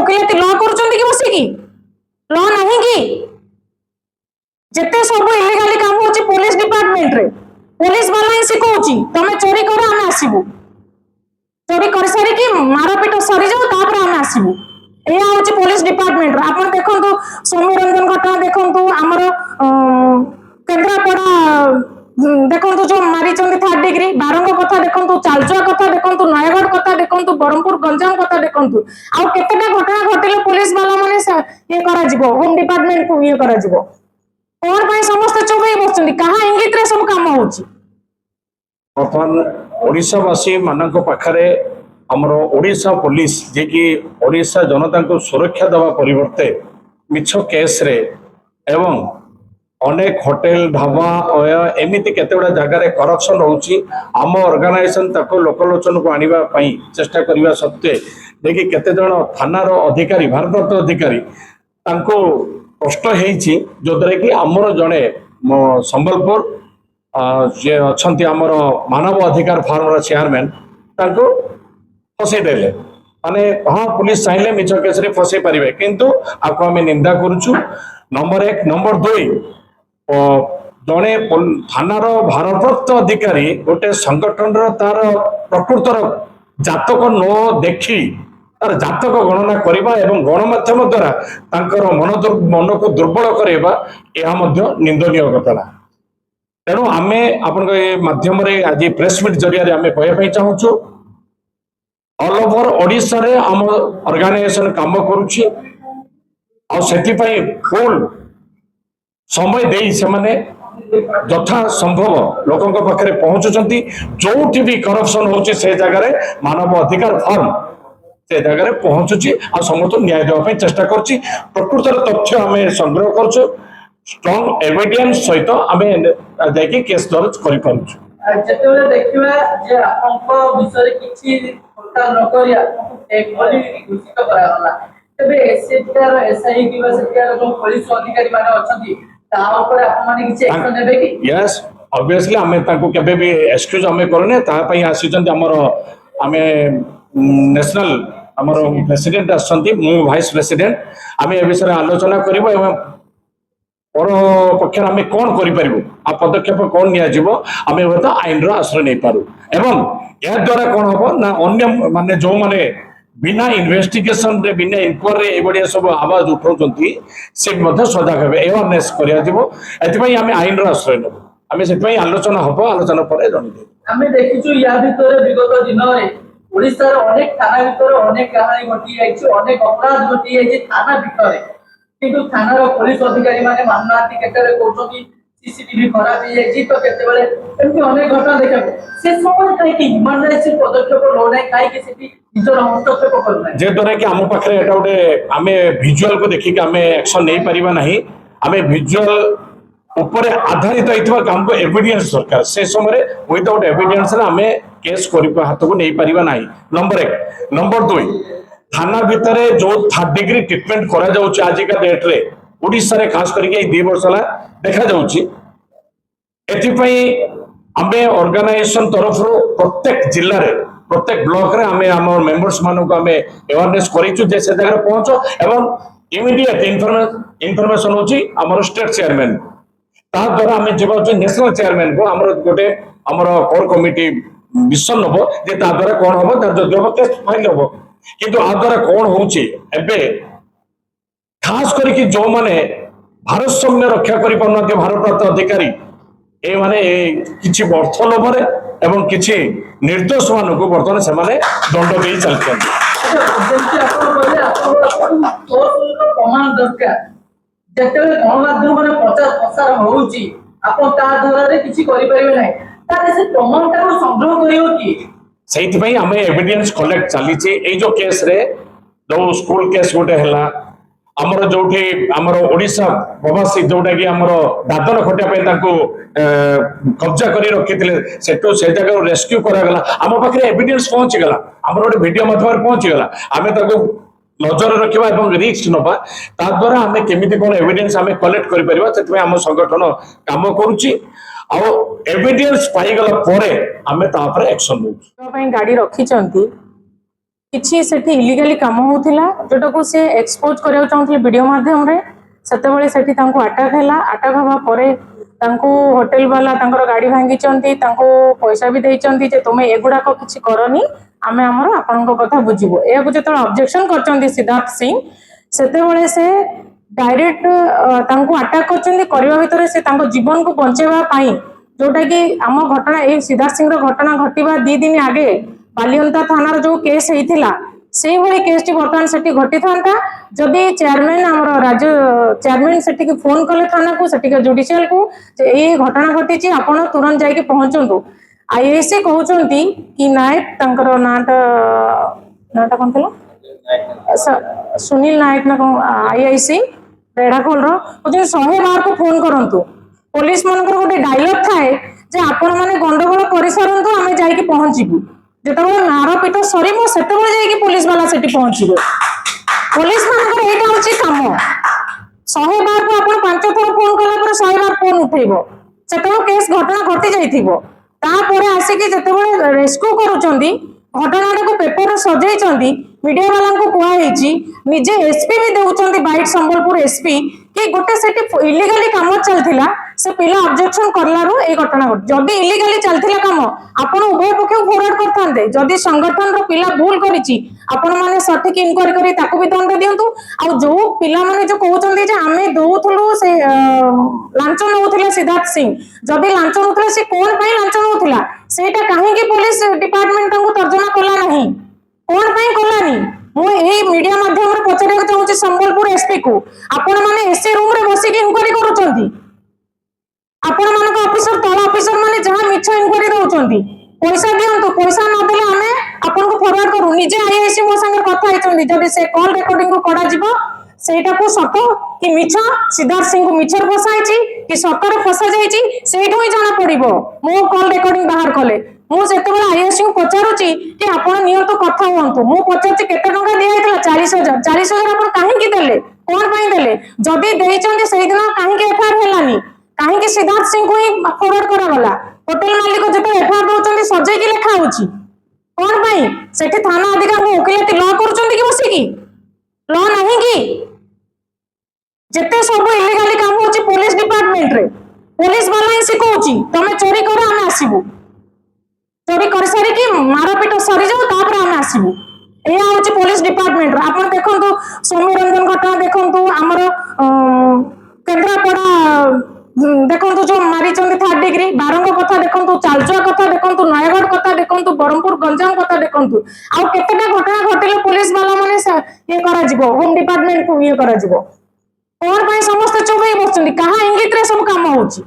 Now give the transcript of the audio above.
ओकिलाती law करुचंती कि बसिकी law नहीं कि जेते सब इलीगली काम होची पुलिस डिपार्टमेंट रे पुलिस वाला ही सिखौची तमे चोरी करो हम आसीबू चोरी कर सारी कि मारपीट सरी जाओ तापर हम आसीबू एया होची पुलिस डिपार्टमेंट रे आपण देखंतु सौम्य रंजन घटना देखंतु हमर केंद्रापड़ा देखंतु जो मारी चंदी 3rd डिग्री बारंग कथा देखंतु चालचुआ कथा देखंतु नयगढ़ कथा देखंतु बरहमपुर गंजाम कथा देखंतु आ केतेटा घटना घटिले पुलिस वाला माने ये करा जिवो होम डिपार्टमेंट को ये करा जिवो कोन पई समस्त चोबई बसचंदी कहा इंगित रे सब काम होची अपन ओडिशावासी मानक पाखरे हमर ओडिशा पुलिस जे कि ओडिशा जनता को सुरक्षा देवा परिवर्ते मिछ केस रे एवं अनेक होटेल ढाबा एमती केतेगुड़ा जगार करप्शन होची आम ऑर्गेनाइजेशन ताको लोकलोचन को आनिबा पई चेष्टा करबा सत्वे देखि केते जण थानार अधिकारी भारप्राप्त अधिकारी तांको कष्ट हेची जोदरे कि हमर जणे संबलपुर जे अछंती हमर मानव अधिकार फार्म चेयरमैन तांको फसई देले माने हाँ पुलिस चाहिले मिछ केस रे फसई परिबे किंतु आको हमें निंदा करूछु नंबर 1 नंबर 2 जड़े थानार भारप्राप्त अधिकारी गोटे संगठन तार प्रकृतर जातक न देखी तार जातक गणना करवा एवं गणमाध्यम द्वारा तांकर मन को दुर्बल करवा यह निंदनीय घटना तेणु आमे आपण माध्यम आज प्रेस मीट जरिया आमे कहया चाहूँ ऑल ओवर ओडिशा रे आम ऑर्गेनाइजेशन काम करुछि आ सेति पई फुल समय देई से माने यथा संभव लोकों पाखे पहुंचुंट जो भी करप्शन होची से जगह मानव अधिकार फर्म से जगह पहुंचुची आ समस्त न्याय देवाई चेष्टा करछि प्रकृतर तथ्य आम संग्रह करछु स्ट्रांग एविडेंस सहित आम जाकि केस दर्ज कर पारुछु जेतेबेले देखिबा जे आपनक विषय किछि खोटा न करिया एक भली घोषित करागला तबे एसआईटीआर एसआई कि एसआईटीआर जो पुलिस अधिकारी माने अछंती ता ऊपर आप माने किछि एक्शन नेबे कि यस ऑब्वियसली हमें ताको केबे भी एक्सक्यूज हमें करने ता पई आसीचंती हमर हमें नेशनल हमर प्रेसिडेंट आछंती मु वाइस प्रेसिडेंट हमें ए विषय आलोचना करबो एवं पर पक्षर आम कौन करूँ आ पदक्षेप कौन नियाजिबो आमे होता आईन आश्रय नहीं पारू एवं या द्वारा कौन हम ना अन्य माने जो माने बिना इन्वेस्टिगेशन रे बिना इंक्वायरी एबडिया सब आवाज उठाउछंती से मध्य सजाग हेबे अवेयरनेस करिया जिवो एतिपई आमे आईन आश्रय नेबो आमे सेतपई आलोचना हबो आलोचना परे जणि आमे देखिछु या भितरे विगत दिन रे ओडिसा रे अनेक थाना भितरे अनेक कहानी घटी जाइछु अनेक अपराध घटी जाइछि थाना भितरे किंतु थानार पुलिस अधिकारी माने माननाती केतेरे कोचोकी सीसीटीवी खराब हो जाइछि तो केतेबेले एमती अनेक घटना देखा से समय काई कि इमरजेंसी पदक्षेप लो नै काई कि सेठी निजर हस्तक्षेप करना जे द्वारा कि हम पाखरे एटा उडे आमे विजुअल को देखि कि आमे एक्शन नै परिबा नाही आमे विजुअल ऊपर आधारित होइतबा काम को एविडेंस सरकार से समय विदाउट एविडेंस रे आमे केस करिबा हाथ को नै परिबा नाही नंबर 1 नंबर 2 थाना भितरे जो 3rd डिग्री ट्रीटमेंट करा जाउछि आज का डेट रे ओडिसा रे खास करके 2 वर्ष ला देखा जाउछि एथि पई आमे ऑर्गेनाइजेशन तरफ रो प्रत्येक जिल्ला रे प्रत्येक ब्लॉक रे आमे हमर मेंबर्स मानु को आमे अवेयरनेस करिछु जे से जगह पहुंचो एवं इमीडिएट इंफॉर्मेशन होछि हमर स्टेट चेयरमैन ता द्वारा आमे जेबा नेशनल चेयरमैन को हमर गोटे हमर कोर कमिटी मिशन हबो जे ता द्वारा कोन हबो ता जदि हबो केस फाइल हबो किंतु आ द्वारा कौन होउची एबे खास करके जो माने भारसाम्य रक्षा करि पन्नते भारप्राप्त अधिकारी ए माने किछि अर्थ लोभरे एवं किछि निर्दोष मान को वर्तमान से माने दंड देई चलछन जेंति आपण कहले आपण प्रमाण दरकार जेतेबेले गणमाध्यम माने प्रचार प्रसार होउची आपण ता द्वारा रे किछि करि परिबे नै तारे से प्रमाणटा को संग्रह करियो कि सही भाई हमें एविडेंस कलेक्ट चली जो केस रे जो स्कूल केस गोटे है आमर जो आमर ओडिशा प्रवासी जोटा कि आमर दादन खटिया कब्जा कर रखी से जगह रेस्क्यू करागला आम पाखे एविडेंस पहुंचीगला आम गोटे वीडियो माध्यम पहुंचीगला आम नजर रखा और रिस्क नवा ता द्वारा आम केमी कौन एविडेंस आम कलेक्ट कर आम संगठन काम करुच्ची एविडेंस पाईगला परे आमे तापर एक्शन गाड़ी रखी किछि सेठी इलीगली काम होउथिला जोटा को से एक्सपोज करिया चाहूथले वीडियो माध्यम रे सेतेबेले सेठी तांको अटैक हैला अटैक हवा परे तांको होटल वाला तांकर गाड़ी भांगी चंती तांको पैसा भी देई चंती जे तुमे एगुडा को किछि करनी आमे हमर आपनको कथा बुझिबो ए को जेतळ ऑब्जेक्शन करचंती सिद्धार्थ सिंह सेतेबेले से डायरेक्ट तांको अटैक करचंती करबा भितरे से तांको जीवन को बंचेबा पाई जोटा कि आम घटना ए सिद्धार्थ सिंह घटना घटिबा 2 दिन आगे बालियंता थानार जो केस होइथिला से भली केस टी बर्तमान सेठी घटी थांता जदि चेयरमैन हमर राज्य चेयरमैन सेठी के फोन कले थाना को सेठी के जुडिशियल को जे ए घटना घटी छि आपण तुरंत जाई के पहुंचंतु आईएससी कहउचंती कि नायक तांकर नाटा कोन थला सुनील नायक ना आईआईसी रेडाखोल रो 112 को फोन करंतु पुलिस मनकर गोटे डायलॉग थाए जे आपण माने गंडगोल करि सरंतु आमे जाई के पहुंचीबु जेतबेले मारपीट सरीबो सेतबेले जाई के पुलिस वाला सेठी पहुंचीबो पुलिस मनकर एटा होची काम 112 को आपण 5 थर फोन कला पर 112 फोन उठेइबो सेतबेले केस घटना घटी जाइथिबो तापरे आसी के जेतबेले रेस्क्यू करूचंदी घटना को पेपर सजाई चंदी मीडिया वाला को कहई निजे एसपी भी देउचंदी बाइट संबलपुर एसपी कि गोटे सेठी इलीगली काम चलथिला से पिला ऑब्जेक्शन करलारो ए घटना घट जदी इलीगली चलथिला काम आपण उभय पक्ष फॉरवर्ड करथांते जदी संगठन रो पिला भूल करिछि आपण माने सठिक इंक्वायरी करी ताको भी दंड दियंतु आ जो पिला माने जो कहउचंदी जे आमे दोउथलु से लांच नउथिला सिद्धार्थ सिंह जदी लांच नउथिला से कोन पई लांच नउथिला सेटा काहे कि पुलिस डिपार्टमेंट को तर्जमा कला नहीं कोन पई कलानी मु ए मीडिया माध्यम रे पचारिया चाहूची संबलपुर एसपी को आपण माने एसए रूम रे बसी के इंक्वायरी करूचंती आपण मानक ऑफिसर तळ ऑफिसर माने जहां मिछ इंक्वायरी दउचंती पैसा दियंतु पैसा न देले हमें आपण को फॉरवर्ड करू निजे आईआईसी मो संगे कथा हिचंती जदी से कॉल रिकॉर्डिंग को करा जिवो सेटा को सत कि मिछ सिद्धार्थ सिंह को मिछर फसाइछि कि सतर फसा जाइछि सेठो ही जाना पड़िबो मो कॉल रिकॉर्डिंग बाहर कले मु सेतेबेला आईएससी को पचारुछि कि आपण नियंत कथा हुंतु मु पचारछि केते टंका दिया हेतला 40000 आपण काहे कि देले कोन पई देले जदी देइचंती सेहि दिन काहे कि एफआईआर हेलानी काहे कि सिद्धार्थ सिंह को ही फॉरवर्ड करा गला होटल मालिक जते एफआईआर दउचंती सजै कि लेखा होछि कोन पई सेठी थाना अधिकारी को वकीलती लॉ करूचंती कि बसी कि लॉ नहीं कि जेते सब इलीगली काम होछि पुलिस डिपार्टमेंट रे पुलिस वाला ही सिखौछि तमे चोरी करो हम आसीबू चोरी कर सारी कि मारपीट सरी जाओ तापर हम आसीबू एया होछि पुलिस डिपार्टमेंट रे आपण देखंतु सौम्य रंजन घटना देखंतु हमर केंद्रापड़ा देखंतु जो मारिचंदी 3rd डिग्री बारंग कथा देखंतु चालचुआ कथा देखंतु नयगढ़ कथा देखंतु बरमपुर गंजाम कथा देखंतु आ केतेटा घटना घटिले पुलिस वाला माने ये करा जिवो होम डिपार्टमेंट को ये करा जिवो कोन पई समस्त चोबई बसचंदी कहा इंगित रे सब काम होउची